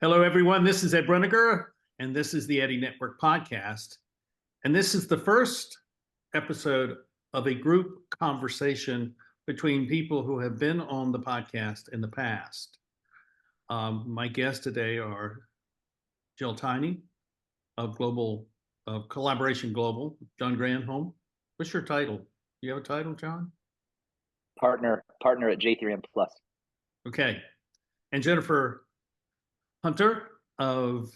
Hello, everyone. This is Ed Bruniger, and this is the Eddie Network podcast. And this is the first episode of a group conversation between people who have been on the podcast in the past. My guests today are Gill Tiney of Collaboration Global, John Granholm. What's your title? Do you have a title, John? Partner at J3M Plus. Okay. And Jennifer Hunter of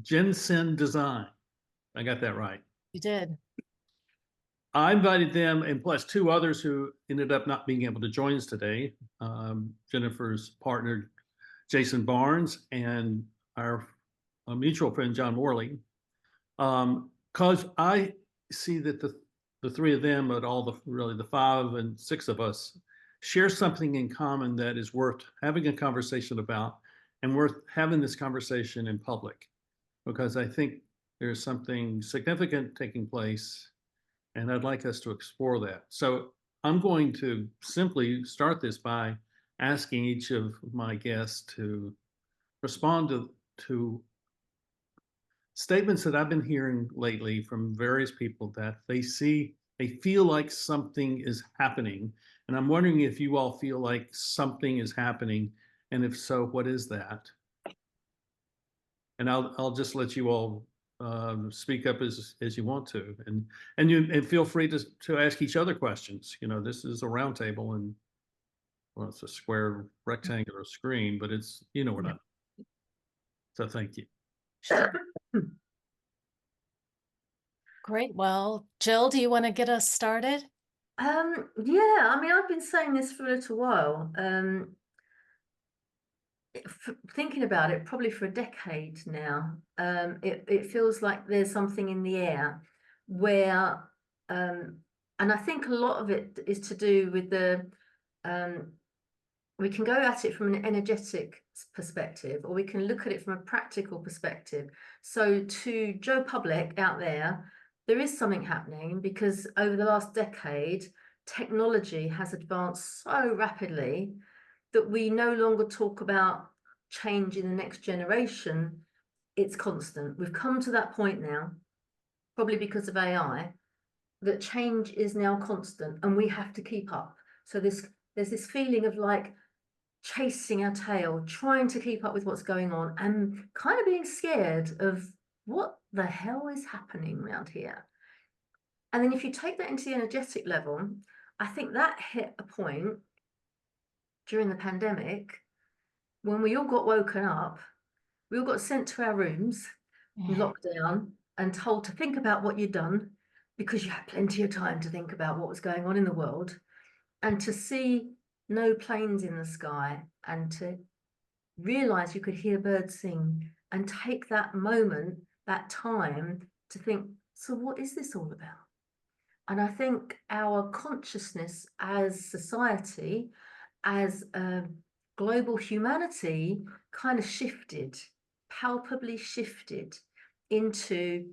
Gensyn Design. I got that right. You did. I invited them and plus two others who ended up not being able to join us today. Jennifer's partner, Jason Barnes, and our mutual friend, John Morley. Because I see that the three of them, but the 5 and 6 of us, share something in common that is worth having a conversation about and worth having this conversation in public, because I think there's something significant taking place and I'd like us to explore that. So I'm going to simply start this by asking each of my guests to respond to statements that I've been hearing lately from various people that they feel like something is happening. And I'm wondering if you all feel like something is happening, and if so, what is that? And I'll just let you all speak up as you want to, and feel free to ask each other questions. You know, this is a round table, and well, it's a square rectangular screen, but it's, you know what I mean. So thank you. Sure. Great. Well, Jill, do you want to get us started? Yeah, I mean, I've been saying this for a little while. Thinking about it, probably for a decade now. It feels like there's something in the air where, and I think a lot of it is to do with we can go at it from an energetic perspective, or we can look at it from a practical perspective. So to Joe Public out there is something happening, because over the last decade, technology has advanced so rapidly that we no longer talk about change in the next generation. It's constant. We've come to that point now, probably because of AI, that change is now constant and we have to keep up. So there's this feeling of like chasing our tail, trying to keep up with what's going on, and kind of being scared of what the hell is happening around here. And then if you take that into the energetic level, I think that hit a point during the pandemic when we all got woken up. We all got sent to our rooms, locked down, and told to think about what you'd done, because you had plenty of time to think about what was going on in the world, and to see no planes in the sky, and to realize you could hear birds sing, and take that moment, that time to think, so what is this all about? And I think our consciousness as society, as global humanity, kind of shifted, palpably shifted into,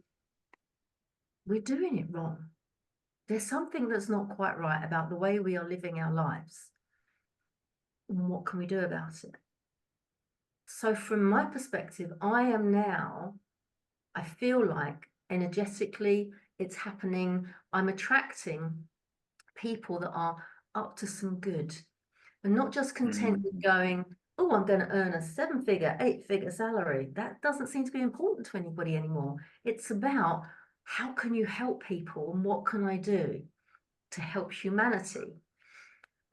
we're doing it wrong. There's something that's not quite right about the way we are living our lives. And what can we do about it? So from my perspective, I feel like energetically it's happening. I'm attracting people that are up to some good, and not just content with going, oh, I'm going to earn a 7-figure, 8-figure salary. That doesn't seem to be important to anybody anymore. It's about, how can you help people, and what can I do to help humanity?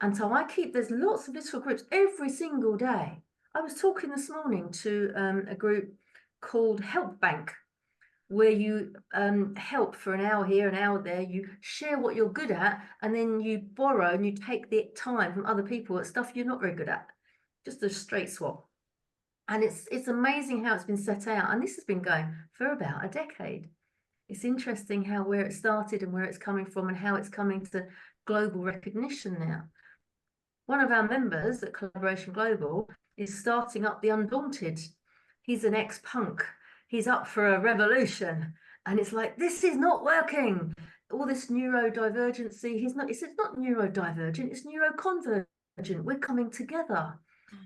And so there's lots of little groups every single day. I was talking this morning to a group called Help Bank, where you help for an hour here, an hour there. You share what you're good at, and then you borrow and you take the time from other people at stuff you're not very good at. Just a straight swap. And it's amazing how it's been set out. And this has been going for about a decade. It's interesting where it started and where it's coming from, and how it's coming to global recognition now. One of our members at Collaboration Global is starting up the Undaunted. He's an ex-punk. He's up for a revolution. And it's like, this is not working. All this neurodivergency, it's not neurodivergent, it's neuroconvergent. We're coming together.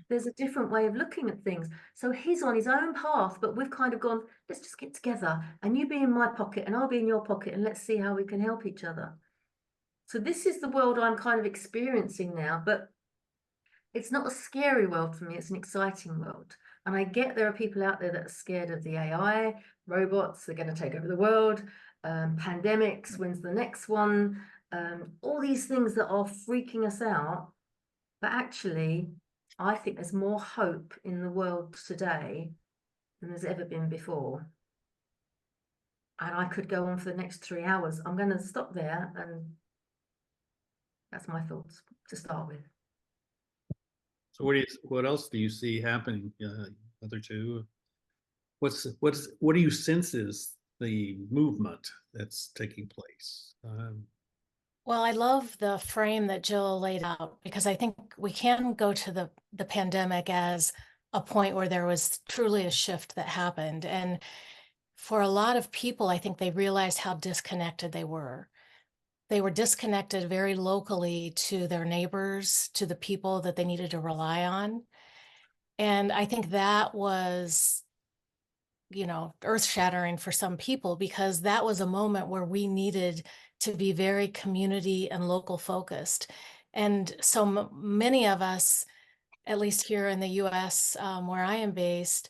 There's a different way of looking at things. So he's on his own path, but we've kind of gone, let's just get together and you be in my pocket and I'll be in your pocket and let's see how we can help each other. So this is the world I'm kind of experiencing now, but it's not a scary world for me, it's an exciting world. And I get there are people out there that are scared of the AI, robots, they're going to take over the world, pandemics, when's the next one, all these things that are freaking us out. But actually, I think there's more hope in the world today than there's ever been before. And I could go on for the next 3 hours. I'm going to stop there, and that's my thoughts to start with. So what else do you see happening? Other two? What do you sense is the movement that's taking place? Well, I love the frame that Jill laid out, because I think we can go to the pandemic as a point where there was truly a shift that happened. And for a lot of people, I think they realized how disconnected they were. They were disconnected very locally to their neighbors, to the people that they needed to rely on. And I think that was, earth-shattering for some people, because that was a moment where we needed to be very community and local focused. And so many of us, at least here in the US, where I am based,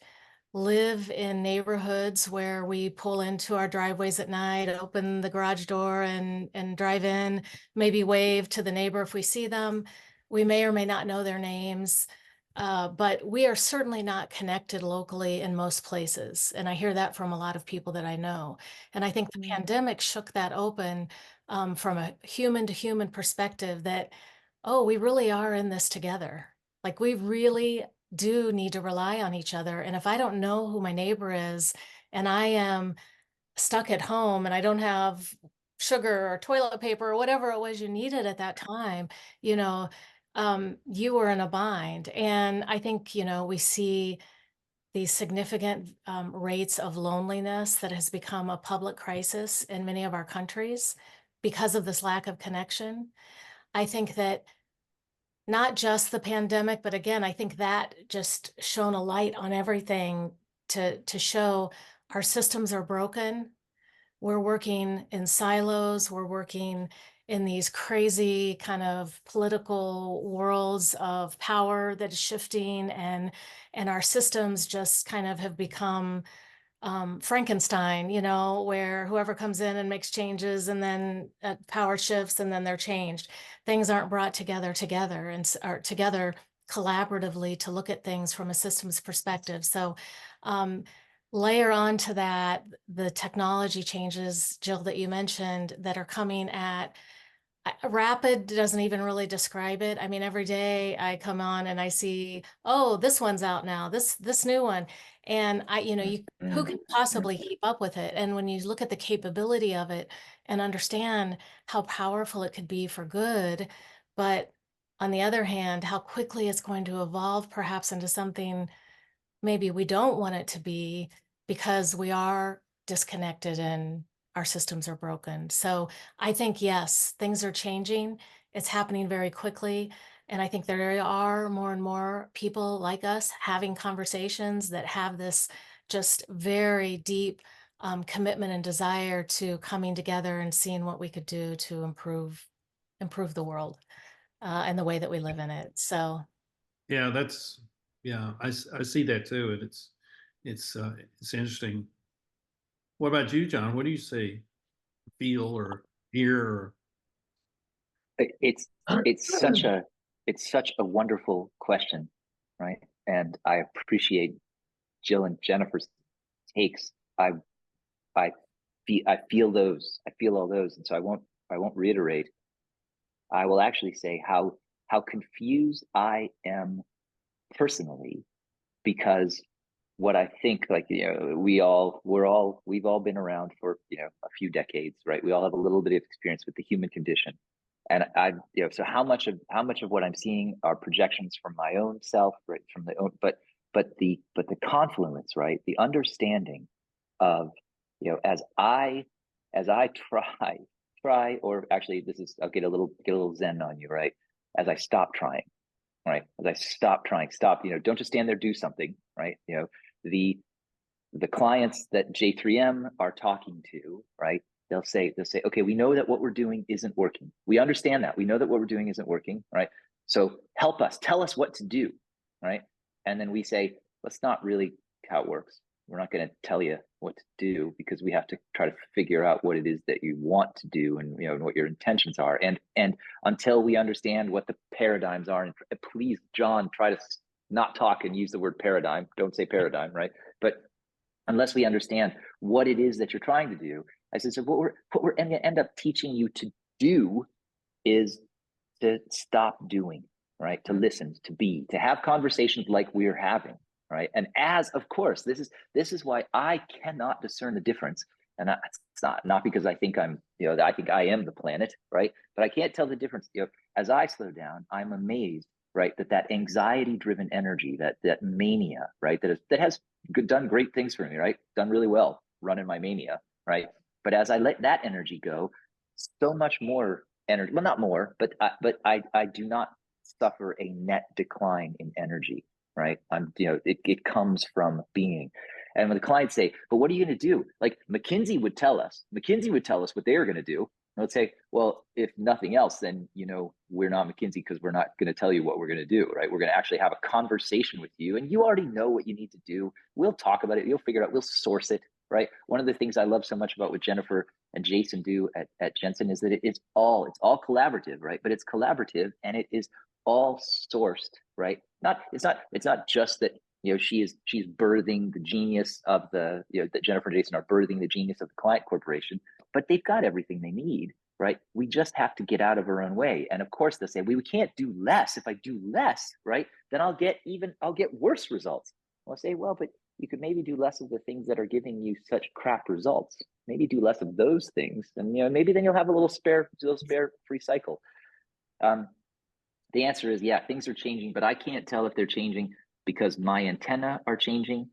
live in neighborhoods where we pull into our driveways at night, open the garage door and drive in, maybe wave to the neighbor if we see them. We may or may not know their names, but we are certainly not connected locally in most places. And I hear that from a lot of people that I know. And I think the pandemic shook that open, from a human to human perspective, that, oh, we really are in this together. Like, we really do need to rely on each other. And if I don't know who my neighbor is, and I am stuck at home and I don't have sugar or toilet paper or whatever it was you needed at that time, you were in a bind. And I think, we see these significant rates of loneliness that has become a public crisis in many of our countries because of this lack of connection. I think that not just the pandemic, but again, I think that just shone a light on everything to show our systems are broken. We're working in silos. We're working in these crazy kind of political worlds of power that is shifting, and our systems just kind of have become Frankenstein, where whoever comes in and makes changes, and then power shifts, and then they're changed. Things aren't brought together and are together collaboratively to look at things from a systems perspective. So layer on to that the technology changes, Jill, that you mentioned, that are coming at rapid doesn't even really describe it. I mean, every day I come on and I see, oh, this one's out now, this new one. And who can possibly keep up with it? And when you look at the capability of it and understand how powerful it could be for good, but on the other hand, how quickly it's going to evolve perhaps into something maybe we don't want it to be, because we are disconnected and our systems are broken. So I think, yes, things are changing. It's happening very quickly. And I think there are more and more people like us having conversations that have this just very deep commitment and desire to coming together and seeing what we could do to improve the world and the way that we live in it. So Yeah, I see that too, and it's interesting. What about you, John? What do you see, feel, or hear? Or... It's such a wonderful question, right? And I appreciate Jill and Jennifer's takes. I feel those. I feel all those, and so I won't reiterate. I will actually say how confused I am personally, because what I think, like, we've all been around for a few decades, right? We all have a little bit of experience with the human condition, and so how much of what I'm seeing are projections from my own self, right? From the own, but the confluence, right? The understanding of, as I try, or actually, I'll get a little zen on you, right? As I stop trying, right? As I stop trying, don't just stand there, do something, right? The clients that J3M are talking to, right? They'll say, okay, we know that what we're doing isn't working. We understand that. We know that what we're doing isn't working, right? So help us, tell us what to do, right? And then we say, that's not really how it works. We're not going to tell you what to do, because we have to try to figure out what it is that you want to do, and and what your intentions are. And until we understand what the paradigms are, and please, John, try to not talk and use the word paradigm. Don't say paradigm, right? But unless we understand what it is that you're trying to do, I said, so what we're going to end up teaching you to do is to stop doing, right? To listen, to be, to have conversations like we're having, right? And as, of course, this is why I cannot discern the difference. And it's not because I think I think I am the planet, right? But I can't tell the difference. As I slow down, I'm amazed, right? That anxiety-driven energy, that mania, right? That has done great things for me, right? Done really well running my mania, right? But as I let that energy go, so much more energy, well, not more, but I do not suffer a net decline in energy, right? It comes from being. And when the clients say, but what are you going to do? Like McKinsey would tell us what they were going to do. And let's say, well, if nothing else, then, we're not McKinsey, because we're not going to tell you what we're going to do, right? We're going to actually have a conversation with you, and you already know what you need to do. We'll talk about it. You'll figure it out. We'll source it, right? One of the things I love so much about what Jennifer and Jason do at Gensyn is that it's all collaborative, right? But it's collaborative, and it is all sourced, right? It's not just that, she's birthing the genius of that Jennifer and Jason are birthing the genius of the client corporation, but they've got everything they need, right? We just have to get out of our own way. And of course they'll say, we can't do less. If I do less, right, then I'll get worse results. I'll say, well, but you could maybe do less of the things that are giving you such crap results. Maybe do less of those things, and maybe then you'll have a little spare free cycle. The answer is, yeah, things are changing, but I can't tell if they're changing because my antenna are changing,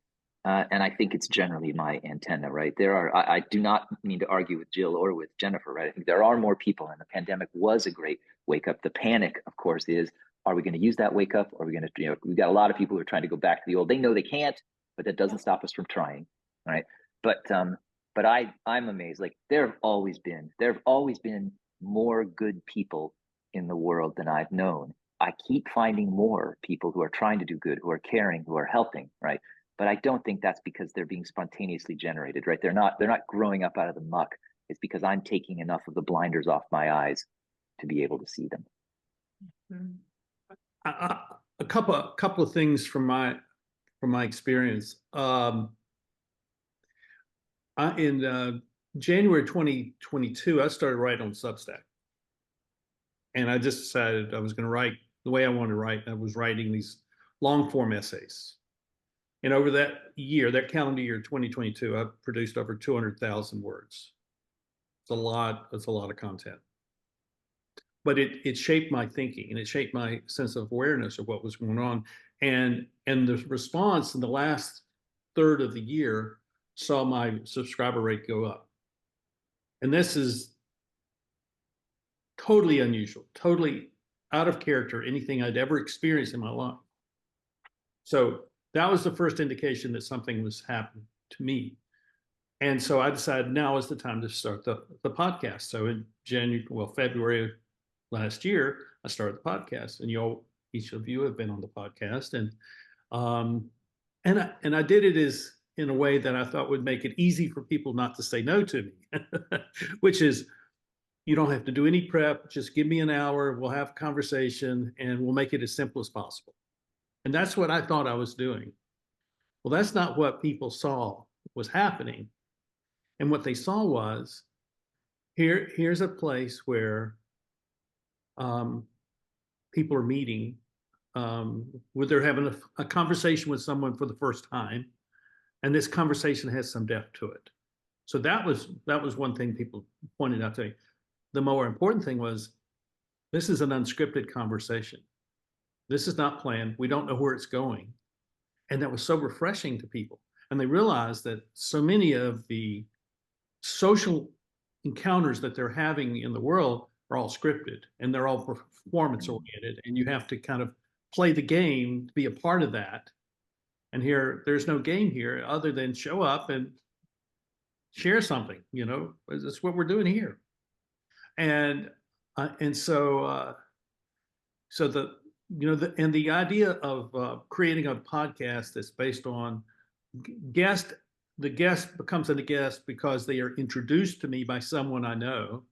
and I think it's generally my antenna, right? I do not mean to argue with Gill or with Jennifer, right? I think there are more people, and the pandemic was a great wake up. The panic, of course, is, are we going to use that wake up? Or are we going to, we've got a lot of people who are trying to go back to the old. They know they can't, but that doesn't stop us from trying, right? But I'm amazed. Like there have always been more good people in the world than I've known. I keep finding more people who are trying to do good, who are caring, who are helping, right? But I don't think that's because they're being spontaneously generated, right? They're not growing up out of the muck. It's because I'm taking enough of the blinders off my eyes to be able to see them. A couple of things from my experience. In January 2022, I started writing on Substack, and I just decided I was going to write the way I wanted to write. I was writing these long form essays, and over that calendar year 2022, I produced over 200,000 words. It's a lot of content, but it shaped my thinking, and it shaped my sense of awareness of what was going on. And the response in the last third of the year saw my subscriber rate go up. And this is totally unusual, totally out of character, anything I'd ever experienced in my life. So that was the first indication that something was happening to me. And so I decided now is the time to start the podcast. So in February of last year, I started the podcast, and each of you have been on the podcast, and I did it in a way that I thought would make it easy for people not to say no to me, which is, you don't have to do any prep, just give me an hour, we'll have a conversation, and we'll make it as simple as possible. And that's what I thought I was doing. Well, that's not what people saw was happening. And what they saw was, here's a place where people are meeting, where they're having a conversation with someone for the first time, and this conversation has some depth to it. So that was one thing people pointed out to me. The more important thing was, this is an unscripted conversation. This is not planned. We don't know where it's going. And that was so refreshing to people. And they realized that so many of the social encounters that they're having in the world are all scripted, and they're all performance oriented. And you have to kind of play the game, to be a part of that. And here, there's no game here other than show up and share something, you know, that's what we're doing here. And so the, you know, the idea of creating a podcast that's based on the guest becomes a guest because they are introduced to me by someone I know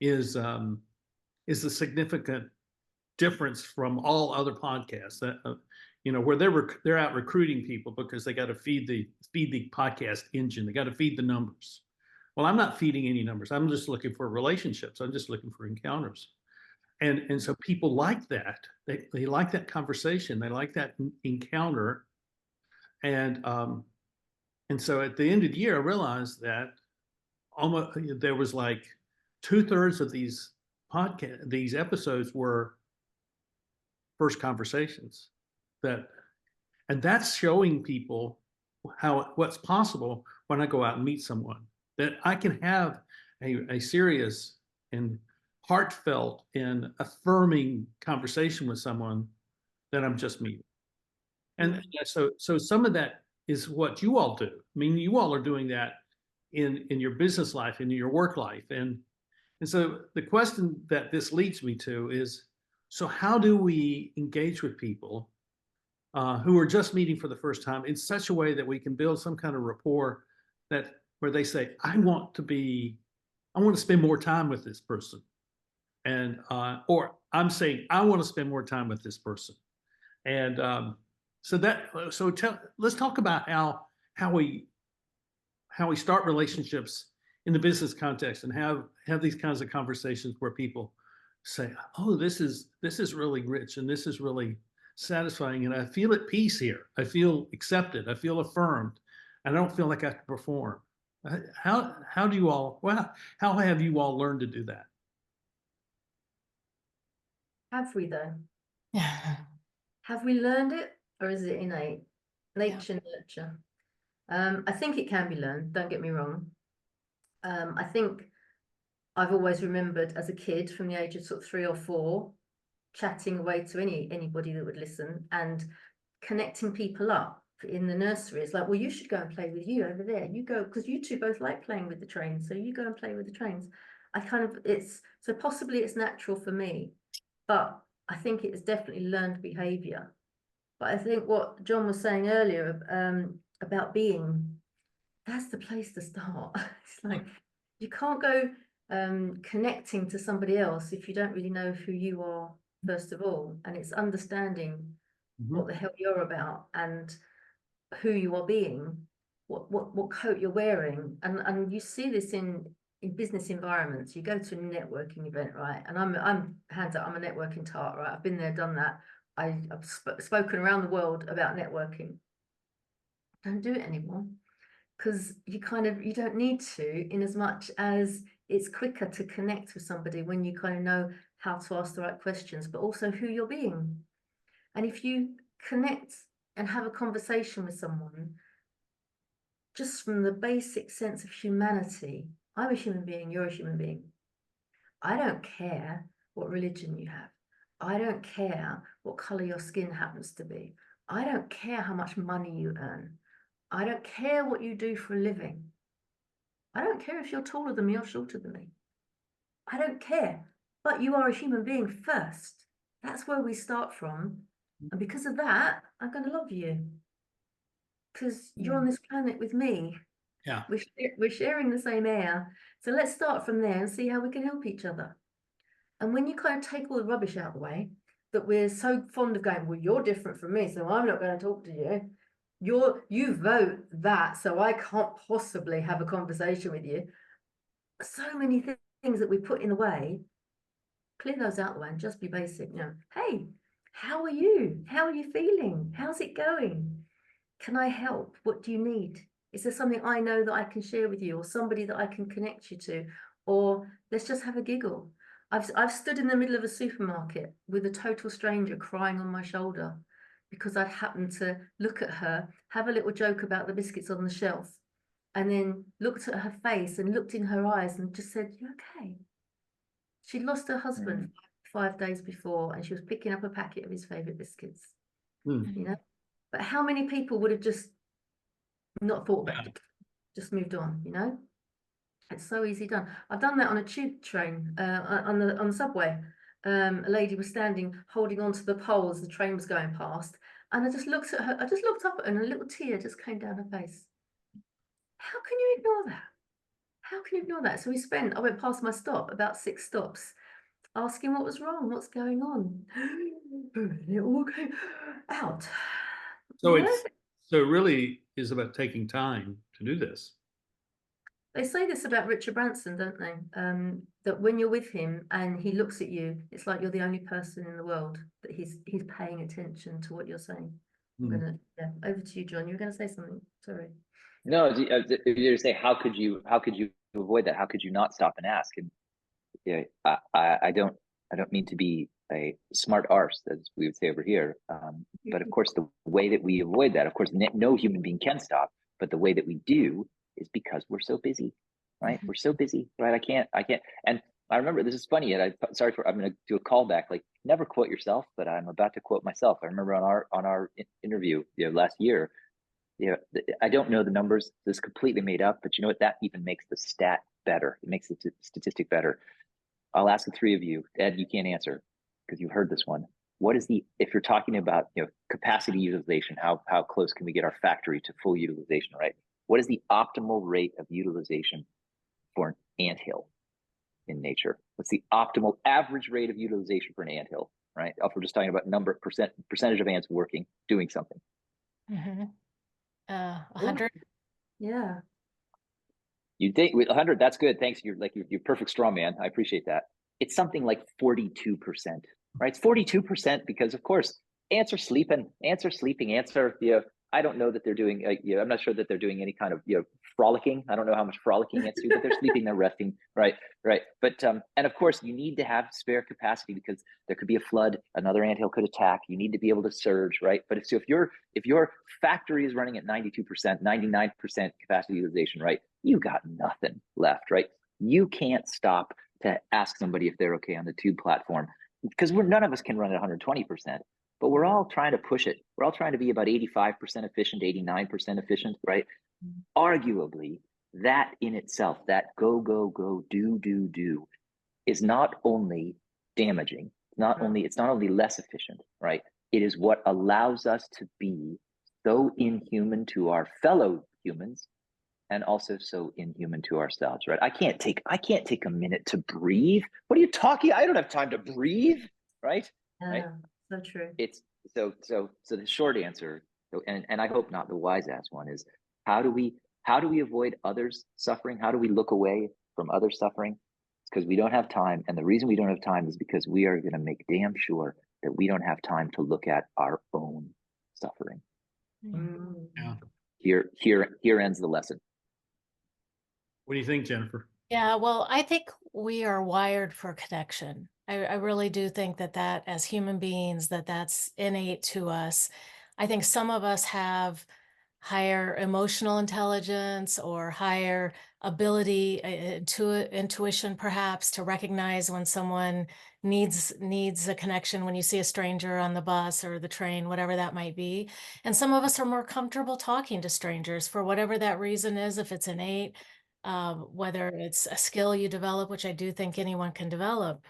is a significant difference from all other podcasts that, you know, where they're out recruiting people because they got to feed the podcast engine. They got to feed the numbers. Well, I'm not feeding any numbers. I'm just looking for relationships. I'm just looking for encounters. And so people like that. They like that conversation. They like that encounter. And so at the end of the year, I realized that almost there was like 2/3 of these episodes were first conversations, and that's showing people what's possible when I go out and meet someone, that I can have a serious and heartfelt and affirming conversation with someone that I'm just meeting. And so some of that is what you all do. I mean, you all are doing that in your business life, in your work life. And so the question that this leads me to is, so how do we engage with people who are just meeting for the first time in such a way that we can build some kind of rapport where they say, I want to spend more time with this person. And, or I'm saying, I want to spend more time with this person. And let's talk about how we start relationships in the business context and have these kinds of conversations where people say, oh, this is really rich and this is really satisfying, and I feel at peace here. I feel accepted. I feel affirmed. I don't feel like I have to perform. How have you all learned to do that? Have we though? Have we learned it, or is it innate? Nature, nurture. I think it can be learned, don't get me wrong. I think I've always remembered as a kid from the age of sort of 3 or 4, chatting away to anybody that would listen and connecting people up in the nursery. It's like, well, you should go and play with you over there. You go, because you two both like playing with the trains, so you go and play with the trains. So possibly it's natural for me, but I think it's definitely learned behavior. But I think what John was saying earlier about being, that's the place to start. It's like, you can't go connecting to somebody else if you don't really know who you are, first of all. And it's understanding what the hell you're about and who you are being, what coat you're wearing. And you see this in business environments. You go to a networking event, right? And I'm hands up, I'm a networking tart, right? I've been there, done that. I've spoken around the world about networking. Don't do it anymore, because you don't need to, in as much as it's quicker to connect with somebody when you kind of know how to ask the right questions, but also who you're being. And if you connect and have a conversation with someone just from the basic sense of humanity, I'm a human being, you're a human being. I don't care what religion you have. I don't care what color your skin happens to be. I don't care how much money you earn. I don't care what you do for a living. I don't care if you're taller than me or shorter than me. I don't care. But you are a human being first. That's where we start from. And because of that, I'm going to love you. Because you're on this planet with me. Yeah. We're sharing the same air. So let's start from there and see how we can help each other. And when you kind of take all the rubbish out of the way, that we're so fond of going, well, you're different from me, so I'm not going to talk to you. You vote that, so I can't possibly have a conversation with you. So many things that we put in the way, clear those out the way and just be basic. You know, hey, how are you? How are you feeling? How's it going? Can I help? What do you need? Is there something I know that I can share with you, or somebody that I can connect you to? Or let's just have a giggle. I've stood in the middle of a supermarket with a total stranger crying on my shoulder because I'd happened to look at her, have a little joke about the biscuits on the shelf, and then looked at her face and looked in her eyes and just said, "You okay?" She'd lost her husband 5 days before, and she was picking up a packet of his favorite biscuits, Hmm. you know. But how many people would have just not thought about it, just moved on, you know? It's so easy done. I've done that on a tube train, on the subway. A lady was standing holding on to the pole as the train was going past, and I just looked at her. I just looked up at her, and a little tear just came down her face. How can you ignore that? How can you ignore that? So I went past my stop, about 6 stops, asking what was wrong, what's going on. And it all came out. So You know? it really is about taking time to do this. They say this about Richard Branson, don't they? That when you're with him and he looks at you, it's like you're the only person in the world that he's paying attention to what you're saying. I'm gonna over to you, John. You're gonna say something. Sorry. No, you're to say how could you avoid that? How could you not stop and ask? And yeah, I don't mean to be a smart arse, as we would say over here. But of course, the way that we avoid that, of course, no human being can stop. But the way that we do is because we're so busy, right? We're so busy, right? I can't. And I remember, this is funny. And I'm going to do a callback. Like, never quote yourself, but I'm about to quote myself. I remember on our interview, last year. I don't know the numbers. This is completely made up, but you know what? That even makes the stat better. It makes the statistic better. I'll ask the three of you. Ed, you can't answer because you've heard this one. What is if you're talking about capacity utilization, how close can we get our factory to full utilization, right? What is the optimal rate of utilization for an anthill in nature? What's the optimal average rate of utilization for an anthill, right? If we're just talking about percentage of ants working, doing something. 100. Yeah. You think with 100, that's good. Thanks. You're perfect straw man. I appreciate that. It's something like 42%, right? It's 42% because, of course, ants are sleeping. I don't know that they're doing. I'm not sure that they're doing any kind of frolicking. I don't know how much frolicking ants do, but they're sleeping. They're resting. Right. But and of course, you need to have spare capacity because there could be a flood. Another anthill could attack. You need to be able to surge. Right. But if your factory is running at 92%, 99% capacity utilization, right, you got nothing left. Right. You can't stop to ask somebody if they're okay on the tube platform because none of us can run at 120%. But we're all trying to push it. We're all trying to be about 85% efficient, 89% efficient, right? Arguably, that in itself, that go, do, is not only damaging, it's not only less efficient, right? It is what allows us to be so inhuman to our fellow humans and also so inhuman to ourselves, right? I can't take a minute to breathe. What are you talking? I don't have time to breathe, right? Right? So true. It's so the short answer, and I hope not the wise ass one, is how do we avoid others suffering? How do we look away from others suffering? It's because we don't have time. And the reason we don't have time is because we are going to make damn sure that we don't have time to look at our own suffering. Yeah. Here ends the lesson. What do you think, Jennifer? Yeah, well, I think we are wired for connection. I really do think that as human beings, that's innate to us. I think some of us have higher emotional intelligence or higher ability, intuition perhaps, to recognize when someone needs a connection, when you see a stranger on the bus or the train, whatever that might be. And some of us are more comfortable talking to strangers for whatever that reason is, if it's innate, whether it's a skill you develop, which I do think anyone can develop.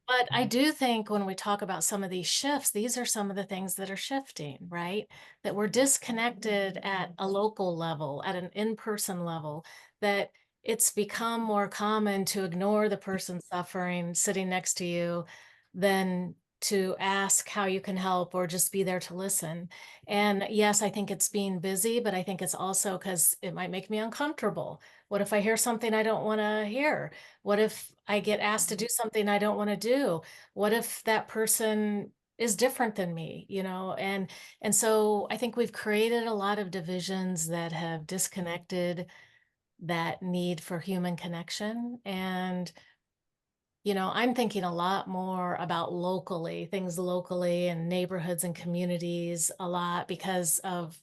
But I do think when we talk about some of these shifts, these are some of the things that are shifting, right? That we're disconnected at a local level, at an in-person level, that it's become more common to ignore the person suffering sitting next to you than to ask how you can help or just be there to listen. And yes, I think it's being busy, but I think it's also because it might make me uncomfortable. What if I hear something I don't want to hear? What if I get asked to do something I don't want to do? What if that person is different than me, And so I think we've created a lot of divisions that have disconnected that need for human connection. And I'm thinking a lot more about things locally and neighborhoods and communities a lot because of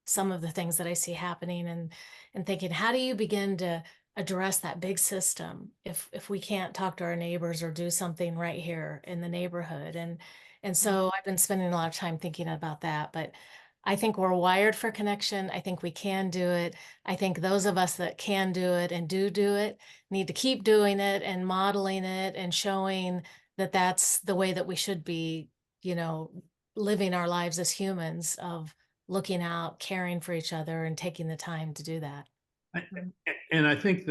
some of the things that I see happening and thinking, how do you begin to address that big system if we can't talk to our neighbors or do something right here in the neighborhood. And so I've been spending a lot of time thinking about that, but I think we're wired for connection. I think we can do it. I think those of us that can do it and do it need to keep doing it and modeling it and showing that that's the way that we should be, living our lives as humans, of looking out, caring for each other, and taking the time to do that. And I think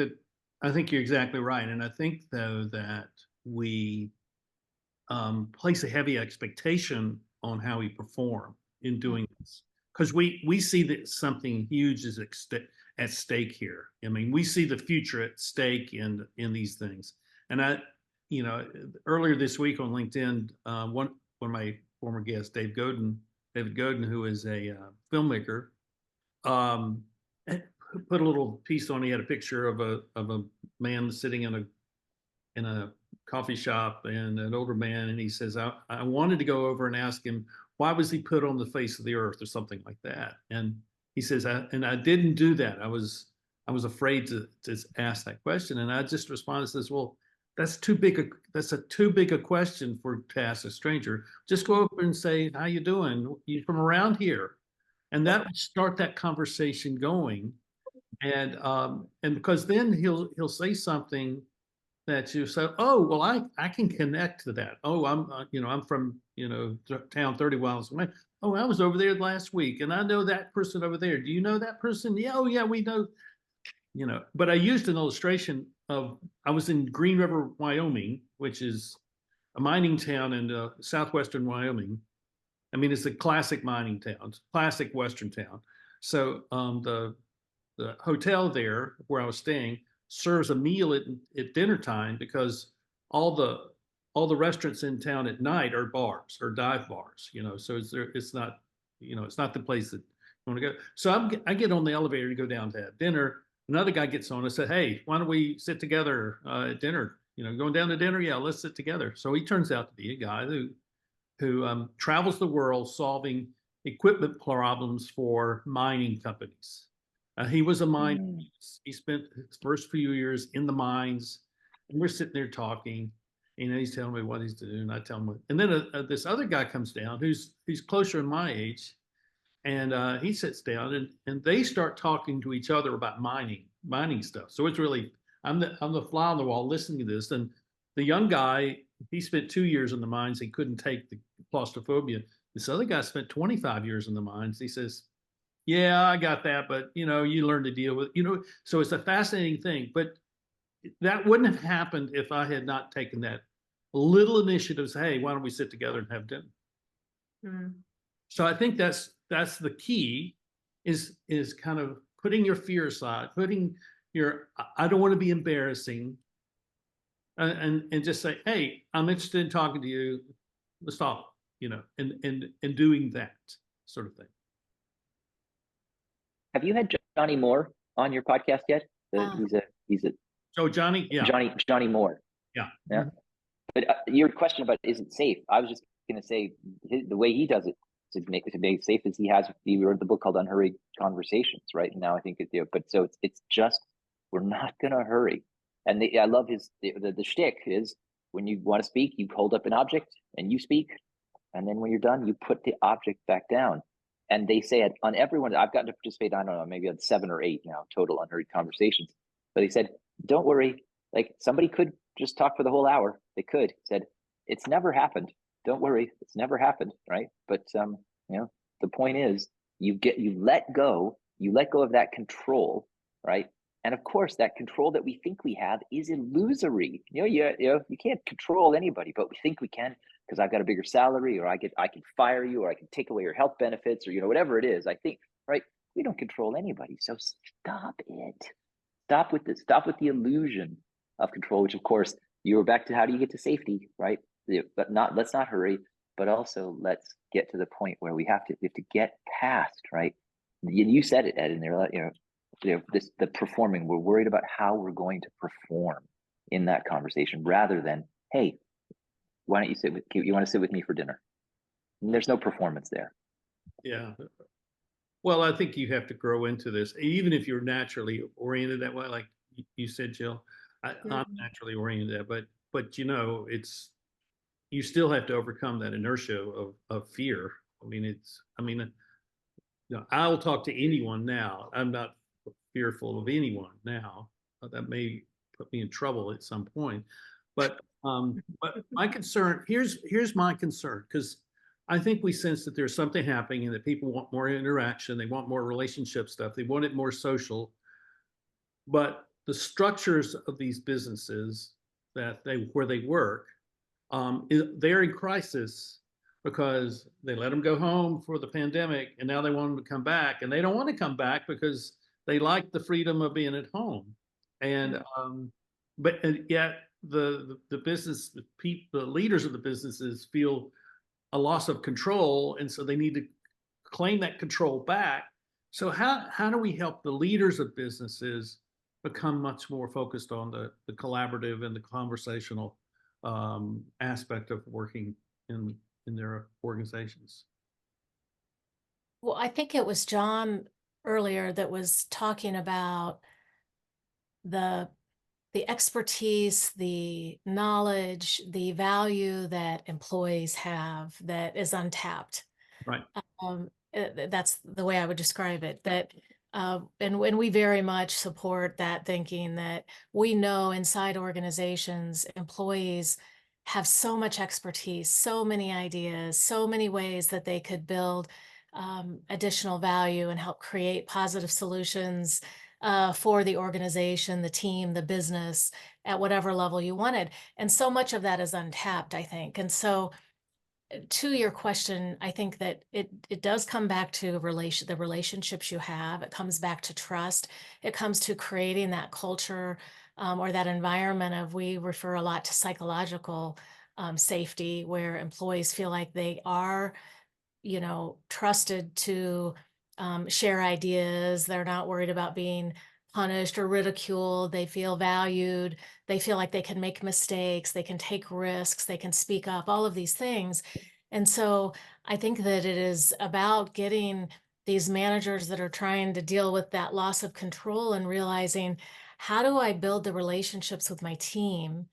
you're exactly right. And I think though that we place a heavy expectation on how we perform in doing this, because we see that something huge is at stake here. I mean, we see the future at stake in these things. And earlier this week on LinkedIn, one of my former guests, David Godin, who is a filmmaker, put a little piece on. He had a picture of a man sitting in a coffee shop, and an older man, and he says, I wanted to go over and ask him, why was he put on the face of the earth, or something like that. And he says, and I didn't do that. I was afraid to ask that question. And I just responded, says, well, that's too big a question to ask a stranger. Just go up and say, how you doing? You from around here? And that would start that conversation going. And because then he'll say something that you say, oh, well, I can connect to that. Oh, I'm from, town 30 miles away. Oh, I was over there last week, and I know that person over there. Do you know that person? Yeah, oh yeah, we know, but I used an illustration of, I was in Green River, Wyoming, which is a mining town in southwestern Wyoming. I mean, it's a classic mining town, classic Western town. So the hotel there where I was staying serves a meal at dinner time, because all the restaurants in town at night are bars or dive bars, so it's not, it's not the place that you want to go. So I get on the elevator to go down to have dinner. Another guy gets on and said, hey, why don't we sit together at dinner? Going down to dinner? Yeah, let's sit together. So he turns out to be a guy who travels the world solving equipment problems for mining companies. He was a miner. He spent his first few years in the mines, and we're sitting there talking. He's telling me what he's doing, and I tell him. And then this other guy comes down, who's closer in my age, and he sits down, and they start talking to each other about mining stuff. So it's really, I'm the fly on the wall listening to this. And the young guy, he spent 2 years in the mines. He couldn't take the claustrophobia. This other guy spent 25 years in the mines. He says, yeah, I got that, but you learn to deal with, so it's a fascinating thing. But that wouldn't have happened if I had not taken that little initiative. Hey, why don't we sit together and have dinner? So I think that's the key, is kind of putting your fear aside, putting your, I don't want to be embarrassing, and just say, hey, I'm interested in talking to you. Let's talk, and doing that sort of thing. Have you had Johnny Moore on your podcast yet? He's a Oh, Johnny, yeah, Johnny Moore. Yeah. But your question about, is it safe? I was just going to say, the way he does it to make it safe is he wrote the book called Unhurried Conversations, right? And now I think but so it's just, we're not going to hurry. And I love the shtick is, when you want to speak, you hold up an object and you speak, and then when you're done, you put the object back down. And they say it on everyone. I've gotten to participate, I don't know, maybe on 7 or 8 now total Unhurried Conversations. But they said, don't worry, like somebody could just talk for the whole hour. They could. Said, it's never happened. Don't worry, it's never happened, right? But the point is, you let go of that control, right? And of course, that control that we think we have is illusory. You can't control anybody, but we think we can, because I've got a bigger salary, or I can fire you, or I can take away your health benefits, or whatever it is. I think, right? We don't control anybody. So stop it. Stop with the illusion of control, which of course you were back to, how do you get to safety, right? But let's not hurry, but also let's get to the point where we have to get past, right? You said it, Ed, in there, the performing. We're worried about how we're going to perform in that conversation, rather than, hey, why don't you want to sit with me for dinner? And there's no performance there. Yeah. Well, I think you have to grow into this, even if you're naturally oriented that way. Like you said, Jill. I'm Yeah. naturally oriented, but you know, you still have to overcome that inertia of fear. I mean, you know, I'll talk to anyone now. I'm not fearful of anyone now. That may put me in trouble at some point. But my concern, here's my concern, because I think we sense that there's something happening and that people want more interaction, they want more relationship stuff, they want it more social. But the structures of these businesses where they work, they're in crisis because they let them go home for the pandemic and now they want them to come back, and they don't want to come back because they like the freedom of being at home. And but and yet the business the people, the leaders of the businesses feel a loss of control, and so they need to claim that control back. So how do we help the leaders of businesses become much more focused on the collaborative and the conversational aspect of working in their organizations? Well, I think it was John earlier that was talking about the expertise, the knowledge, the value that employees have that is untapped. Right. That's the way I would describe it. That and when we very much support that thinking, that we know inside organizations, employees have so much expertise, so many ideas, so many ways that they could build additional value and help create positive solutions for the organization, the team, the business, at whatever level you wanted. And so much of that is untapped, I think. And so to your question, I think that it does come back to the relationships you have. It comes back to trust. It comes to creating that culture or that environment of, we refer a lot to psychological safety, where employees feel like they are, you know, trusted to share ideas. They're not worried about being punished or ridiculed. They feel valued. They feel like they can make mistakes. They can take risks. They can speak up, all of these things. And so I think that it is about getting these managers that are trying to deal with that loss of control and realizing, how do I build the relationships with my team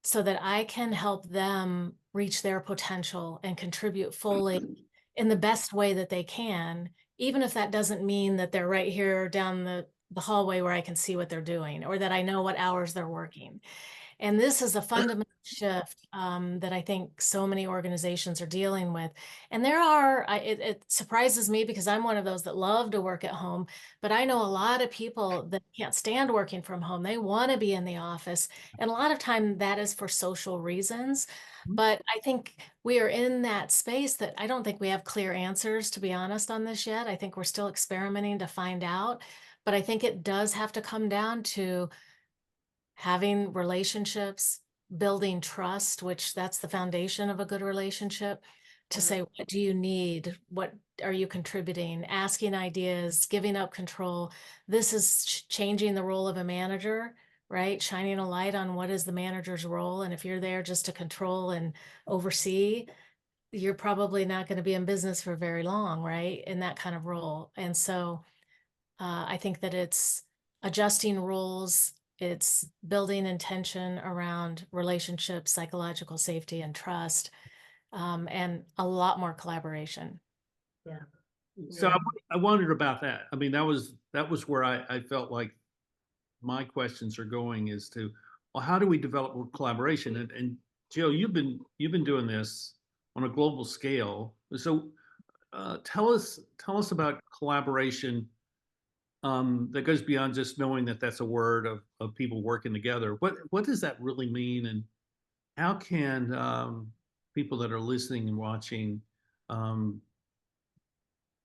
so that I can help them reach their potential and contribute fully in the best way that they can, even if that doesn't mean that they're right here down the hallway where I can see what they're doing, or that I know what hours they're working. And this is a fundamental shift that I think so many organizations are dealing with. And it surprises me, because I'm one of those that love to work at home, but I know a lot of people that can't stand working from home. They want to be in the office. And a lot of time that is for social reasons. But I think we are in that space that I don't think we have clear answers, to be honest, on this yet. I think we're still experimenting to find out. But I think it does have to come down to having relationships, building trust, which that's the foundation of a good relationship, to say, what do you need? What are you contributing? Asking ideas, giving up control. This is changing the role of a manager, right? Shining a light on what is the manager's role. And if you're there just to control and oversee, you're probably not going to be in business for very long, right? In that kind of role. And so I think that it's adjusting rules, it's building intention around relationships, psychological safety, and trust, and a lot more collaboration. Yeah. So Yeah. I wondered about that. I mean, that was where I felt like my questions are going, is to, well, how do we develop more collaboration? And Jill, you've been doing this on a global scale. So tell us about collaboration that goes beyond just knowing that that's a word of people working together. What does that really mean, and how can people that are listening and watching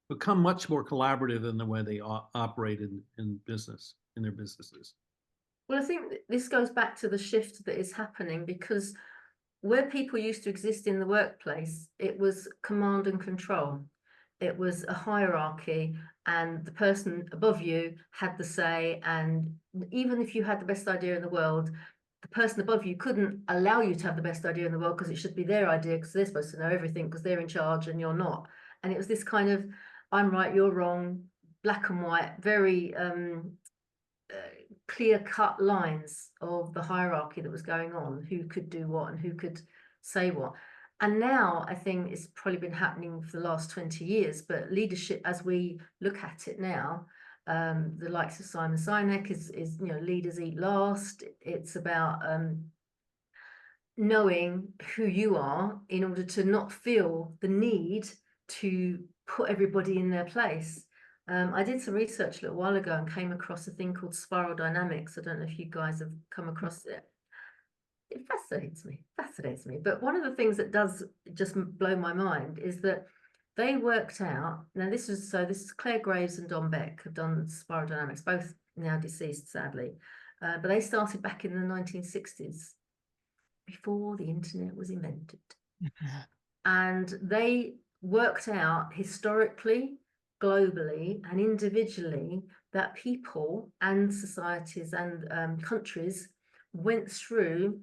become much more collaborative in the way they operate in their businesses? Well, I think this goes back to the shift that is happening, because where people used to exist in the workplace, it was command and control. It was a hierarchy, and the person above you had the say. And even if you had the best idea in the world, the person above you couldn't allow you to have the best idea in the world, because it should be their idea, because they're supposed to know everything, because they're in charge and you're not. And it was this kind of, I'm right, you're wrong, black and white, very clear-cut lines of the hierarchy that was going on, who could do what and who could say what. And now I think it's probably been happening for the last 20 years, but leadership, as we look at it now, the likes of Simon Sinek is leaders eat last. It's about knowing who you are in order to not feel the need to put everybody in their place. I did some research a little while ago and came across a thing called spiral dynamics. I don't know if you guys have come across it. It fascinates me. But one of the things that does just blow my mind is that they worked out, now this is Claire Graves and Don Beck have done spiral dynamics, both now deceased, sadly. But they started back in the 1960s, before the internet was invented. And they worked out historically, globally, and individually that people and societies and countries went through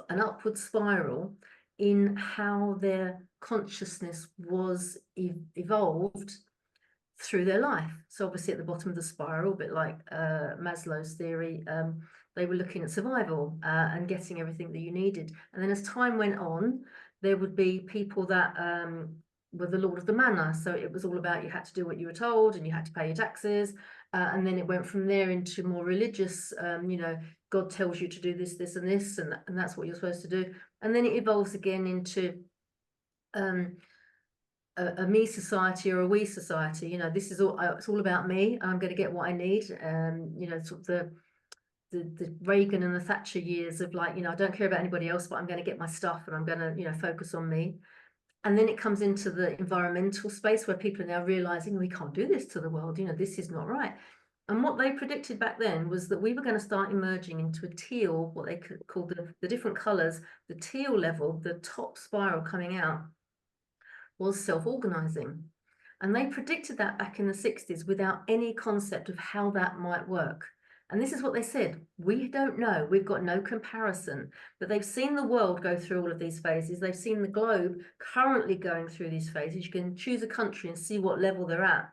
an upward spiral in how their consciousness was evolved through their life. So obviously at the bottom of the spiral, a bit like Maslow's theory, they were looking at survival and getting everything that you needed. And then as time went on, there would be people that were the lord of the manor. So it was all about you had to do what you were told and you had to pay your taxes. And then it went from there into more religious, God tells you to do this, this, and this, and that's what you're supposed to do. And then it evolves again into a me society or a we society. This is all, it's all about me. I'm going to get what I need. Sort of the Reagan and the Thatcher years of like, I don't care about anybody else, but I'm going to get my stuff and I'm going to, focus on me. And then it comes into the environmental space where people are now realizing we can't do this to the world. This is not right. And what they predicted back then was that we were going to start emerging into a teal, what they called the different colors, the teal level, the top spiral coming out was self-organizing. And they predicted that back in the 60s without any concept of how that might work. And this is what they said: we don't know, we've got no comparison, but they've seen the world go through all of these phases. They've seen the globe currently going through these phases. You can choose a country and see what level they're at.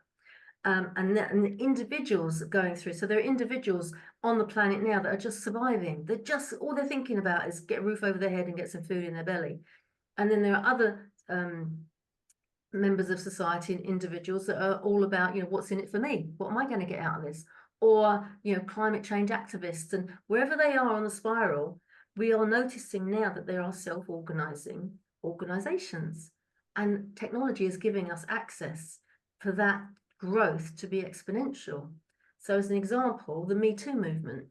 And the individuals going through. So there are individuals on the planet now that are just surviving. All they're thinking about is get a roof over their head and get some food in their belly. And then there are other members of society and individuals that are all about, what's in it for me? What am I going to get out of this? Or, climate change activists. And wherever they are on the spiral, we are noticing now that there are self-organizing organizations. And technology is giving us access for that growth to be exponential. So as an example, the Me Too movement.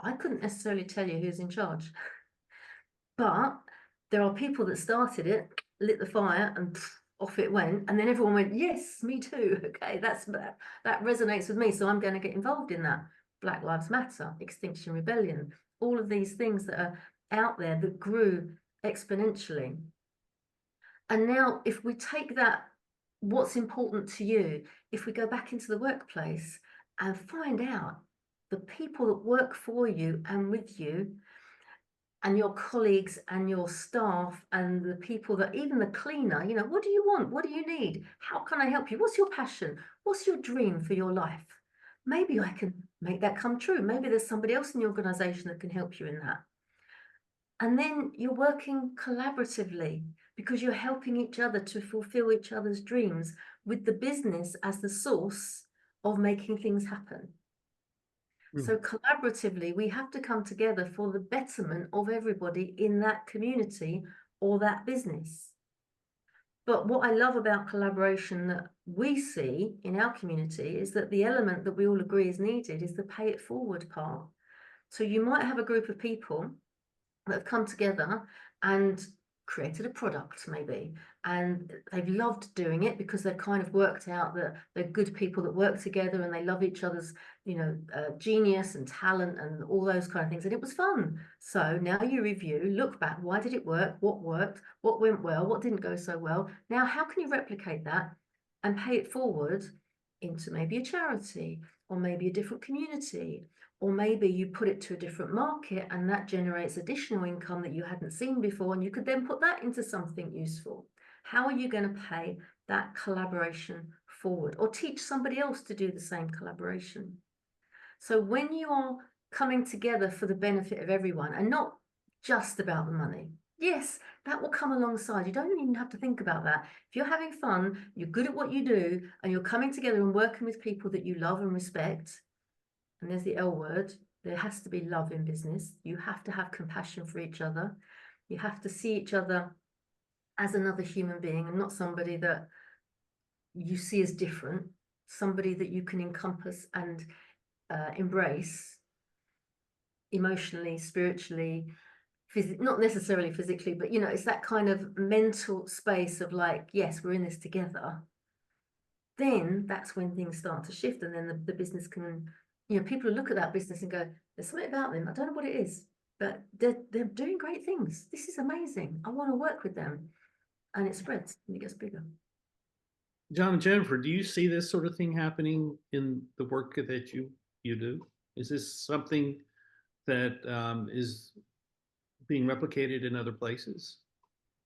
I couldn't necessarily tell you who's in charge, but there are people that started it, lit the fire, and off it went. And then everyone went, yes, me too. Okay, that resonates with me. So I'm going to get involved in that. Black Lives Matter, Extinction Rebellion, all of these things that are out there that grew exponentially. And now if we take that, what's important to you, if we go back into the workplace and find out the people that work for you and with you, and your colleagues and your staff and the people that, even the cleaner, what do you want? What do you need? How can I help you? What's your passion? What's your dream for your life? Maybe I can make that come true. Maybe there's somebody else in the organization that can help you in that. And then you're working collaboratively because you're helping each other to fulfill each other's dreams with the business as the source of making things happen. So collaboratively, we have to come together for the betterment of everybody in that community or that business. But what I love about collaboration that we see in our community is that the element that we all agree is needed is the pay it forward part. So you might have a group of people that have come together and created a product maybe, and they've loved doing it because they've kind of worked out that they're good people that work together and they love each other's genius and talent and all those kind of things, and it was fun. So now you review, look back, why did it work, what worked, what went well, what didn't go so well. Now how can you replicate that and pay it forward into maybe a charity or maybe a different community, or maybe you put it to a different market and that generates additional income that you hadn't seen before, and you could then put that into something useful. How are you going to pay that collaboration forward, or teach somebody else to do the same collaboration? So when you are coming together for the benefit of everyone and not just about the money, yes, that will come alongside. You don't even have to think about that. If you're having fun, you're good at what you do, and you're coming together and working with people that you love and respect, and there's the L word, there has to be love in business. You have to have compassion for each other. You have to see each other as another human being and not somebody that you see as different, somebody that you can encompass and embrace emotionally, spiritually, not necessarily physically, but you know, it's that kind of mental space of like, yes, we're in this together. Then that's when things start to shift, and then the business can, you know, people look at that business and go, there's something about them, I don't know what it is, but they're doing great things. This is amazing. I want to work with them. And it spreads and it gets bigger. John and Jennifer, do you see this sort of thing happening in the work that you do? Is this something that is being replicated in other places?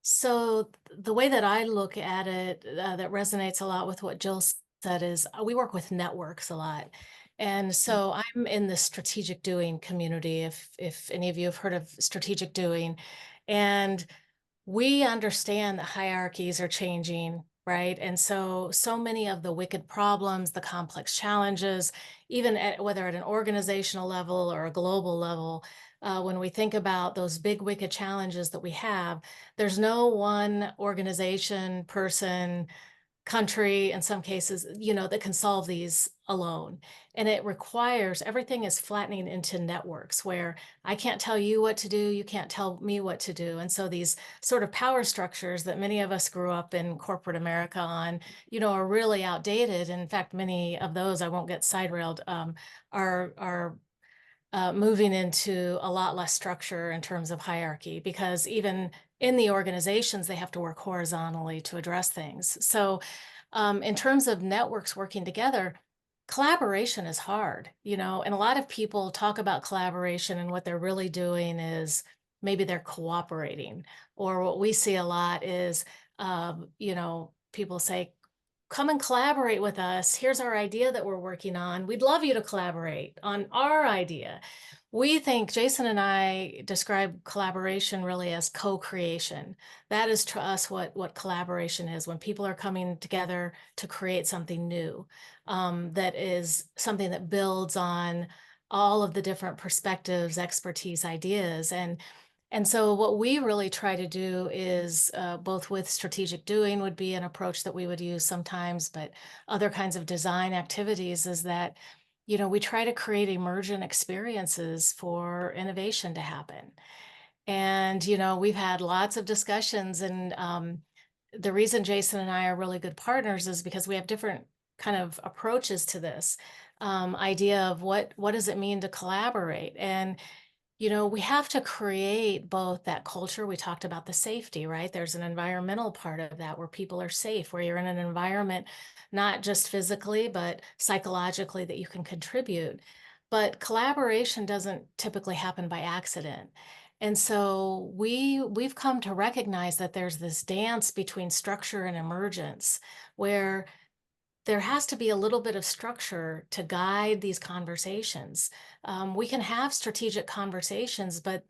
So the way that I look at it, that resonates a lot with what Jill said, is we work with networks a lot. And so I'm in the strategic doing community, if any of you have heard of strategic doing. And we understand that hierarchies are changing, right? And so many of the wicked problems, the complex challenges, even whether at an organizational level or a global level, when we think about those big wicked challenges that we have, there's no one organization, person, country, in some cases, you know, that can solve these alone. And it requires, everything is flattening into networks where I can't tell you what to do, you can't tell me what to do. And so these sort of power structures that many of us grew up in corporate America on, you know, are really outdated. In fact, many of those, I won't get side railed, are moving into a lot less structure in terms of hierarchy, because even in the organizations, they have to work horizontally to address things. So in terms of networks working together, collaboration is hard, you know, and a lot of people talk about collaboration, and what they're really doing is maybe they're cooperating. Or what we see a lot is, you know, people say, come and collaborate with us. Here's our idea that we're working on. We'd love you to collaborate on our idea. We think, Jason and I describe collaboration really as co-creation. That is to us what collaboration is, when people are coming together to create something new, that is something that builds on all of the different perspectives, expertise, ideas. And so what we really try to do is both with strategic doing would be an approach that we would use sometimes, but other kinds of design activities is that, you know, we try to create emergent experiences for innovation to happen. And, you know, we've had lots of discussions, and the reason Jason and I are really good partners is because we have different kind of approaches to this idea of what does it mean to collaborate. And you know, we have to create both that culture. We talked about the safety, right? There's an environmental part of that where people are safe, where you're in an environment, not just physically, but psychologically, that you can contribute. But collaboration doesn't typically happen by accident. And so we've come to recognize that there's this dance between structure and emergence, where there has to be a little bit of structure to guide these conversations. We can have strategic conversations, but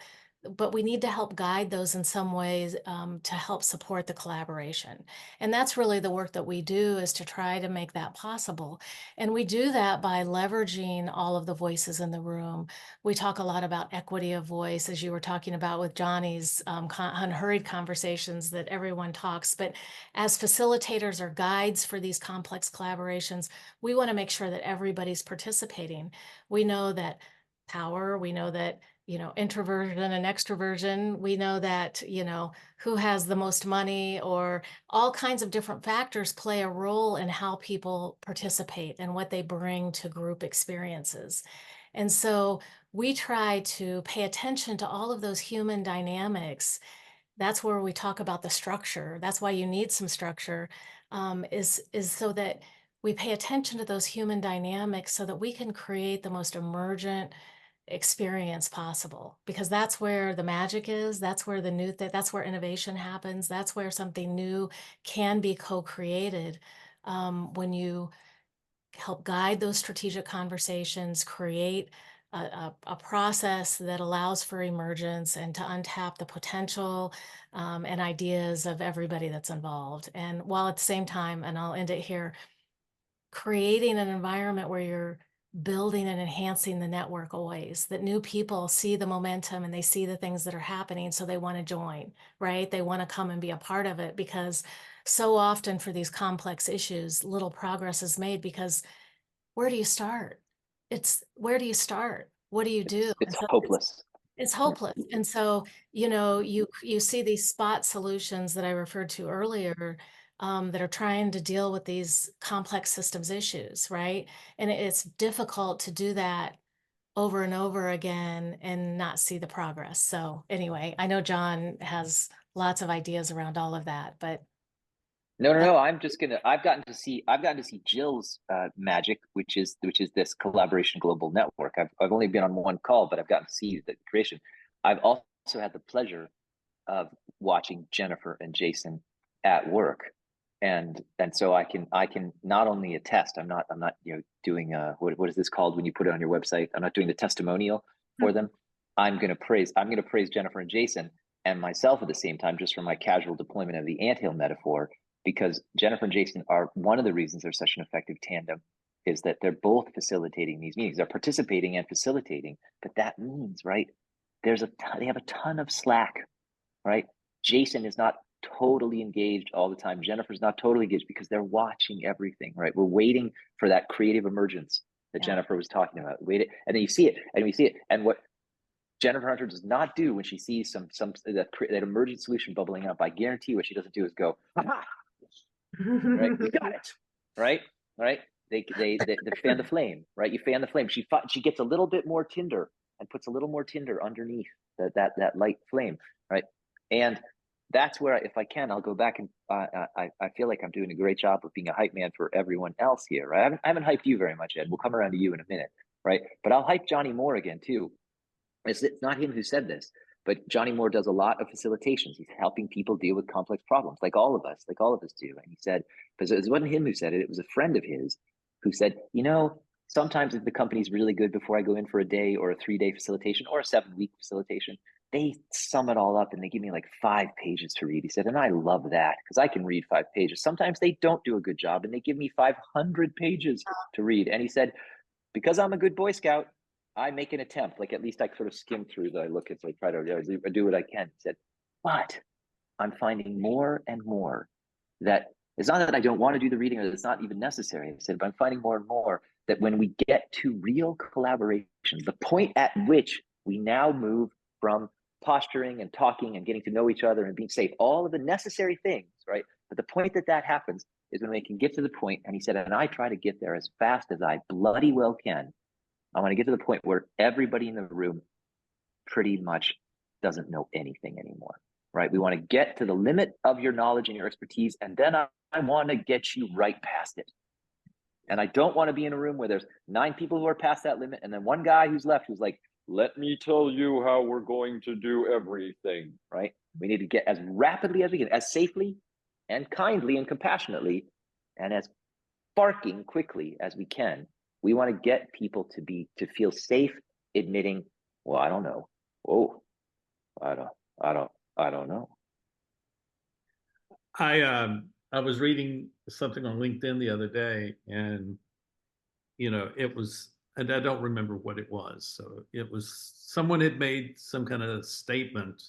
we need to help guide those in some ways to help support the collaboration. And that's really the work that we do, is to try to make that possible. And we do that by leveraging all of the voices in the room. We talk a lot about equity of voice, as you were talking about with Johnny's unhurried conversations that everyone talks. But as facilitators or guides for these complex collaborations, we want to make sure that everybody's participating. We know that power, we know that, you know, introversion and extroversion, we know that, you know, who has the most money, or all kinds of different factors play a role in how people participate and what they bring to group experiences. And so we try to pay attention to all of those human dynamics. That's where we talk about the structure. That's why you need some structure, is so that we pay attention to those human dynamics so that we can create the most emergent experience possible, because that's where the magic is. That's where that's where innovation happens. That's where something new can be co-created, when you help guide those strategic conversations, create a process that allows for emergence and to untap the potential and ideas of everybody that's involved. And while at the same time, and I'll end it here, creating an environment where you're building and enhancing the network always, that new people see the momentum and they see the things that are happening, so they want to join, right? They want to come and be a part of it, because so often for these complex issues, little progress is made because where do you start? Where do you start? What do you do? It's And so hopeless. it's hopeless. And so, you see these spot solutions that I referred to earlier, that are trying to deal with these complex systems issues, right? And it's difficult to do that over and over again and not see the progress. So anyway, I know John has lots of ideas around all of that, but No. I've gotten to see Gill's magic, which is this collaboration global network. I've only been on one call, but I've gotten to see the creation. I've also had the pleasure of watching Jennifer and Jason at work, and so I can not only attest. I'm not doing what is this called when you put it on your website? I'm not doing the testimonial for them. I'm going to praise Jennifer and Jason and myself at the same time, just for my casual deployment of the anthill metaphor, because Jennifer and Jason are one of the reasons they're such an effective tandem, is that they're both facilitating these meetings. They're participating and facilitating, but that means, right, they have a ton of slack, right? Jason is not totally engaged all the time. Jennifer's not totally engaged because they're watching everything, right? We're waiting for that creative emergence that Jennifer was talking about. Wait, and then you see it, and we see it. And what Jennifer Hunter does not do when she sees that emergent solution bubbling up, I guarantee what she doesn't do is go, aha, right? We got it, right? Right? They fan the flame, right? You fan the flame. She gets a little bit more tinder and puts a little more tinder underneath that light flame, right? And that's where, if I can, I'll go back and I feel like I'm doing a great job of being a hype man for everyone else here, right? I haven't hyped you very much, Ed. We'll come around to you in a minute, right? But I'll hype Johnny Moore again too. It's not him who said this, but Johnny Moore does a lot of facilitations. He's helping people deal with complex problems, like all of us do. And he said, because it wasn't him who said it, it was a friend of his who said, sometimes if the company's really good, before I go in for a day or a 3-day facilitation or a 7-week facilitation, they sum it all up and they give me like 5 pages to read. He said, and I love that because I can read 5 pages. Sometimes they don't do a good job and they give me 500 pages to read. And he said, because I'm a good Boy Scout, I make an attempt, like at least I sort of skim through I look at, like try to do what I can. He said, but I'm finding more and more that it's not that I don't want to do the reading or that it's not even necessary. I said, but I'm finding more and more that when we get to real collaboration, the point at which we now move from posturing and talking and getting to know each other and being safe, all of the necessary things, right? But the point that happens is when they can get to the point, and he said, and I try to get there as fast as I bloody well can. I want to get to the point where everybody in the room pretty much doesn't know anything anymore, right? We want to get to the limit of your knowledge and your expertise, and then I want to get you right past it. And I don't want to be in a room where there's 9 people who are past that limit, and then one guy who's left who's like, let me tell you how we're going to do everything, right? We need to get as rapidly as we can, as safely and kindly and compassionately, and as sparking quickly as we can. We want to get people to feel safe admitting, well, I don't know. Oh, I don't know. I was reading something on LinkedIn the other day, and it was, and I don't remember what it was. So it was someone had made some kind of statement,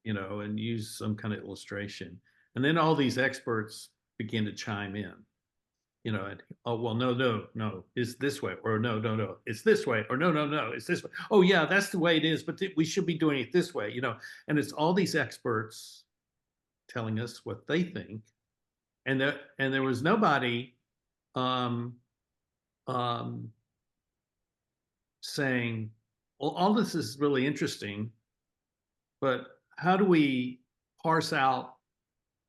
and used some kind of illustration, and then all these experts began to chime in. And oh well, no, it's this way, or no, it's this way, or no, it's this way. Oh yeah, that's the way it is, but we should be doing it this way, And it's all these experts telling us what they think, and there was nobody saying, well, all this is really interesting, but how do we parse out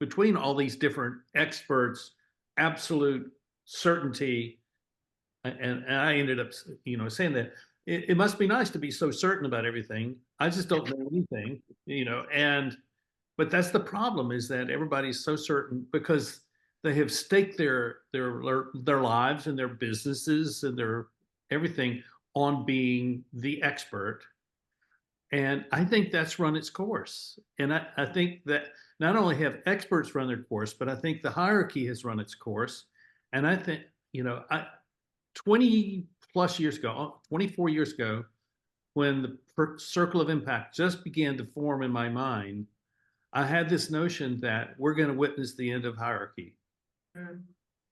between all these different experts absolute certainty? And I ended up saying that it must be nice to be so certain about everything. I just don't know anything, but that's the problem, is that everybody's so certain because they have staked their lives and their businesses and their everything on being the expert. And I think that's run its course. And I think that not only have experts run their course, but I think the hierarchy has run its course. And I think, 20 plus years ago, 24 years ago, when the circle of impact just began to form in my mind, I had this notion that we're going to witness the end of hierarchy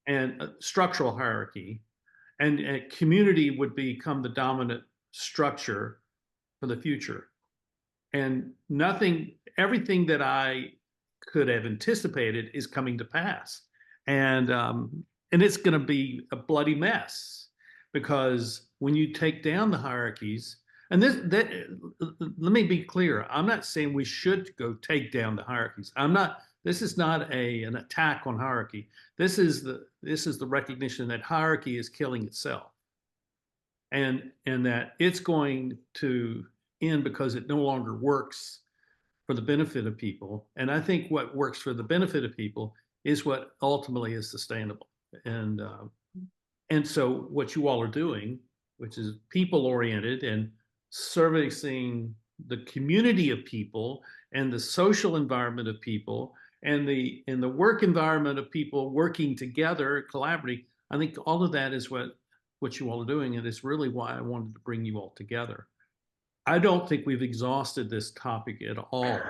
and structural hierarchy, and community would become the dominant structure for the future. And everything that I could have anticipated is coming to pass. And it's going to be a bloody mess, because when you take down the hierarchies, and let me be clear, I'm not saying we should go take down the hierarchies. This is not an attack on hierarchy. This is the recognition that hierarchy is killing itself, and that it's going to end because it no longer works for the benefit of people. And I think what works for the benefit of people is what ultimately is sustainable. And so what you all are doing, which is people oriented and servicing the community of people and the social environment of people and the work environment of people working together, collaborating, I think all of that is what you all are doing. And it's really why I wanted to bring you all together. I don't think we've exhausted this topic at all.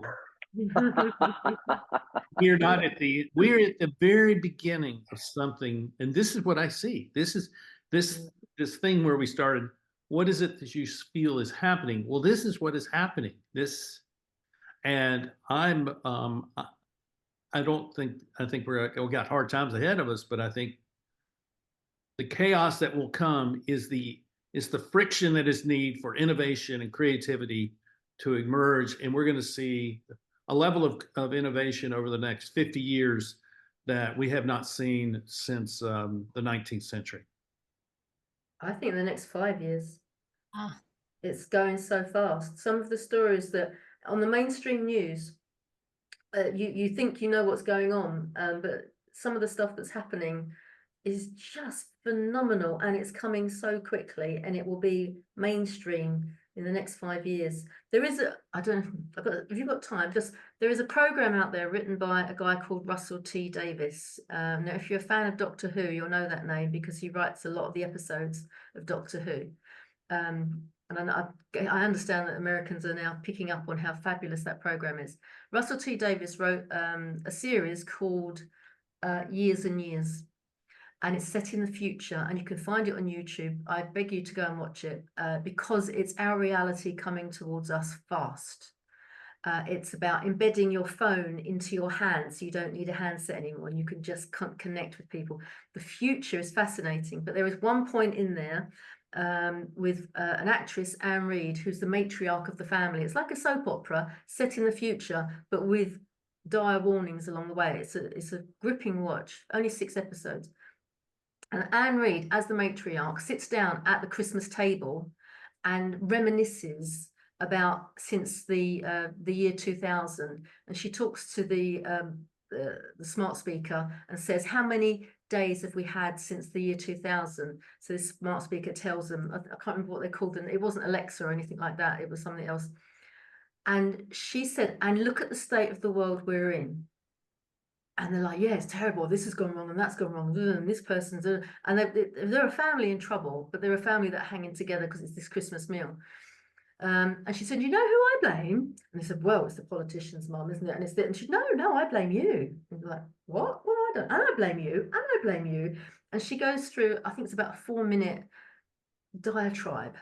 We're at the very beginning of something, and this is what I see. This is this thing where we started. What is it that you feel is happening? Well, this is what is happening. And I think we got hard times ahead of us, but I think the chaos that will come is the friction that is needed for innovation and creativity to emerge. And we're going to see a level of innovation over the next 50 years that we have not seen since the 19th century. I think the next 5 years. It's going so fast. Some of the stories that on the mainstream news, you think you know what's going on, but some of the stuff that's happening is just phenomenal, and it's coming so quickly, and it will be mainstream in the next 5 years. There is if you've got time, there is a program out there written by a guy called Russell T Davies. Now, if you're a fan of Doctor Who, you'll know that name because he writes a lot of the episodes of Doctor Who. And I understand that Americans are now picking up on how fabulous that program is. Russell T Davies wrote a series called Years and Years, and it's set in the future, and you can find it on YouTube. I beg you to go and watch it because it's our reality coming towards us fast. It's about embedding your phone into your hand, so you don't need a handset anymore, and you can just connect with people. The future is fascinating, but there is one point in there with an actress, Anne Reid, who's the matriarch of the family. It's like a soap opera set in the future, but with dire warnings along the way. It's a gripping watch, only 6 episodes. And Anne Reid, as the matriarch, sits down at the Christmas table and reminisces about since the year 2000, and she talks to the smart speaker and says, how many days have we had since the year 2000? So this smart speaker tells them, I can't remember what they called them, it wasn't Alexa or anything like that, it was something else. And she said, and look at the state of the world we're in. And they're like, yeah, it's terrible, this has gone wrong and that's gone wrong, and this person's, and they're a family in trouble, but they're a family that are hanging together because it's this Christmas meal. And she said, you know who I blame? And they said, well, it's the politicians, Mum, isn't it? And it's and she said, no, I blame you. And they're like, what have I done? And I blame you, and I blame you. And she goes through, I think it's about a 4-minute diatribe.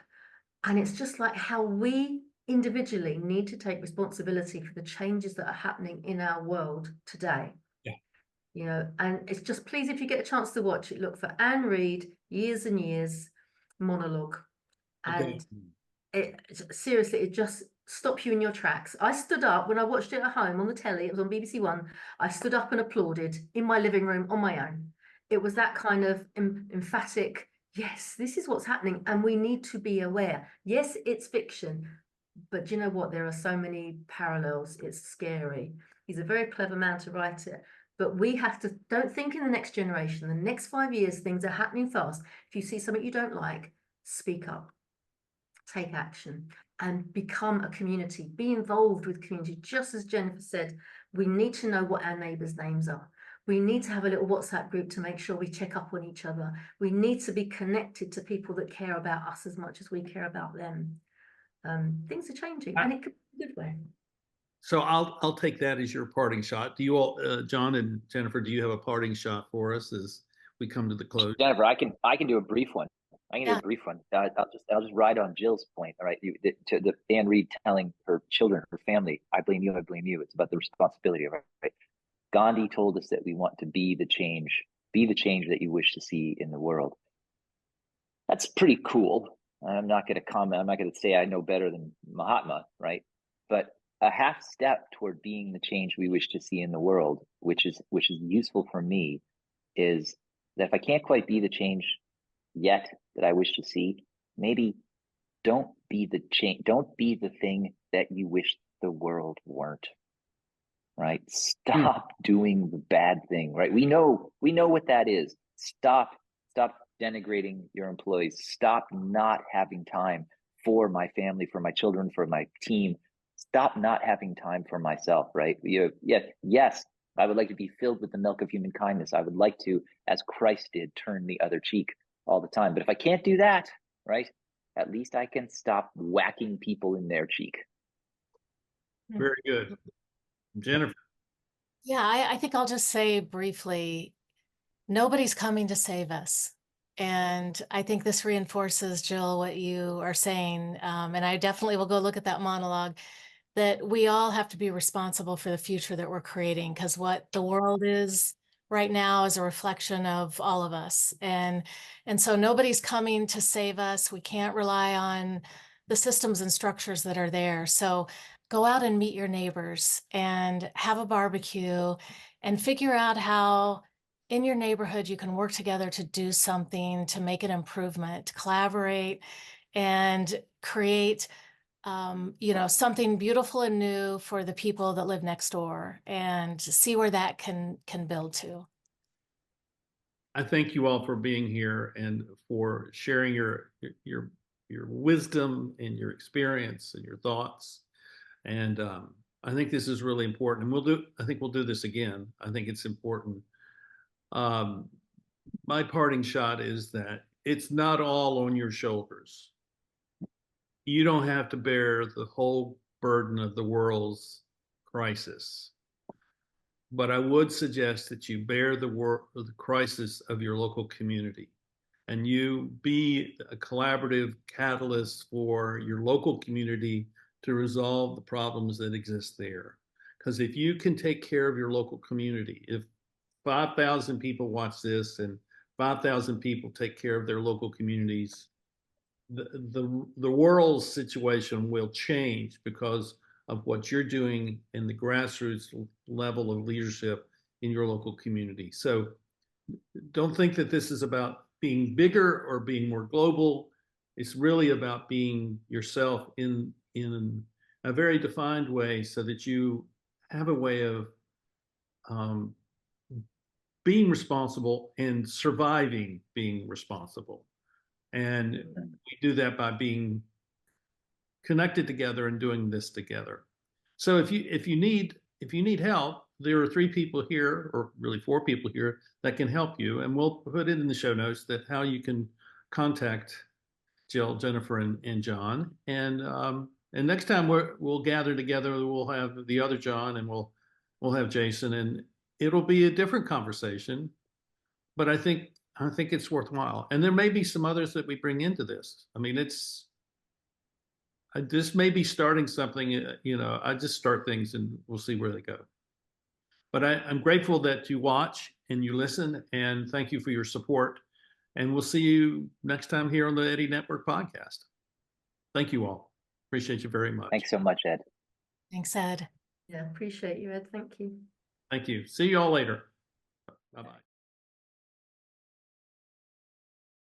And it's just like how we individually need to take responsibility for the changes that are happening in our world today. Yeah. And it's just, please, if you get a chance to watch it, look for Anne Reid, Years and Years monologue. And seriously, it just stops you in your tracks. I stood up when I watched it at home on the telly. It was on BBC One. I stood up and applauded in my living room on my own. It was that kind of emphatic, yes, this is what's happening, and we need to be aware. Yes, it's fiction, but you know what? There are so many parallels. It's scary. He's a very clever man to write it, But we have to, don't think in the next generation, the next 5 years, things are happening fast. If you see something you don't like, speak up, take action, and become a community. Be involved with community. Just as Jennifer said, we need to know what our neighbours' names are. We need to have a little WhatsApp group to make sure we check up on each other. We need to be connected to people that care about us as much as we care about them. Things are changing, and it could be a good way. So I'll take that as your parting shot. Do you all, John and Jennifer, do you have a parting shot for us as we come to the close? Jennifer, I can do a brief one. I can do Yeah. a brief one. I'll just ride on Jill's point. All right, to the Anne Reid telling her children, her family, I blame you, I blame you. It's about the responsibility of it. Right? Gandhi told us that we want to be the change that you wish to see in the world. That's pretty cool. I'm not going to comment. I'm not going to say I know better than Mahatma, right? But a half step toward being the change we wish to see in the world, which is useful for me, is that if I can't quite be the change yet that I wish to see, maybe don't be the change. Don't be the thing that you wish the world weren't. Right? Stop doing the bad thing. Right? We know what that is. Stop denigrating your employees. Stop not having time for my family, for my children, for my team. Stop not having time for myself. Right? Yes, I would like to be filled with the milk of human kindness. I would like to, as Christ did, turn the other cheek all the time. But if I can't do that, right, at least I can stop whacking people in their cheek. Very good. Jennifer. Yeah, I think I'll just say briefly, nobody's coming to save us. And I think this reinforces, Jill, what you are saying. And I definitely will go look at that monologue, that we all have to be responsible for the future that we're creating, because what the world is right now is a reflection of all of us. And so nobody's coming to save us. We can't rely on the systems and structures that are there. So go out and meet your neighbors and have a barbecue and figure out how in your neighborhood you can work together to do something, to make an improvement, to collaborate and create something beautiful and new for the people that live next door, and see where that can build to. I thank you all for being here and for sharing your wisdom and your experience and your thoughts. And I think this is really important. And I think we'll do this again. I think it's important. My parting shot is that it's not all on your shoulders. You don't have to bear the whole burden of the world's crisis. But I would suggest that you bear the crisis of your local community, and you be a collaborative catalyst for your local community to resolve the problems that exist there. Because if you can take care of your local community, if 5,000 people watch this and 5,000 people take care of their local communities, the world's situation will change because of what you're doing in the grassroots level of leadership in your local community. So don't think that this is about being bigger or being more global. It's really about being yourself in a very defined way, so that you have a way of being responsible and surviving being responsible. And we do that by being connected together and doing this together. So if you need help, there are 3 people here, or really 4 people here, that can help you, and we'll put it in the show notes that how you can contact Jill, Jennifer, and John. And next time we'll gather together, we'll have the other John, and we'll have Jason, and it'll be a different conversation. But I think it's worthwhile, and there may be some others that we bring into this. I mean, this may be starting something. I just start things, and we'll see where they go. But I'm grateful that you watch and you listen, and thank you for your support. And we'll see you next time here on the Eddie Network podcast. Thank you all. Appreciate you very much. Thanks so much, Ed. Thanks, Ed. Yeah, appreciate you, Ed. Thank you. Thank you. See you all later. Bye-bye.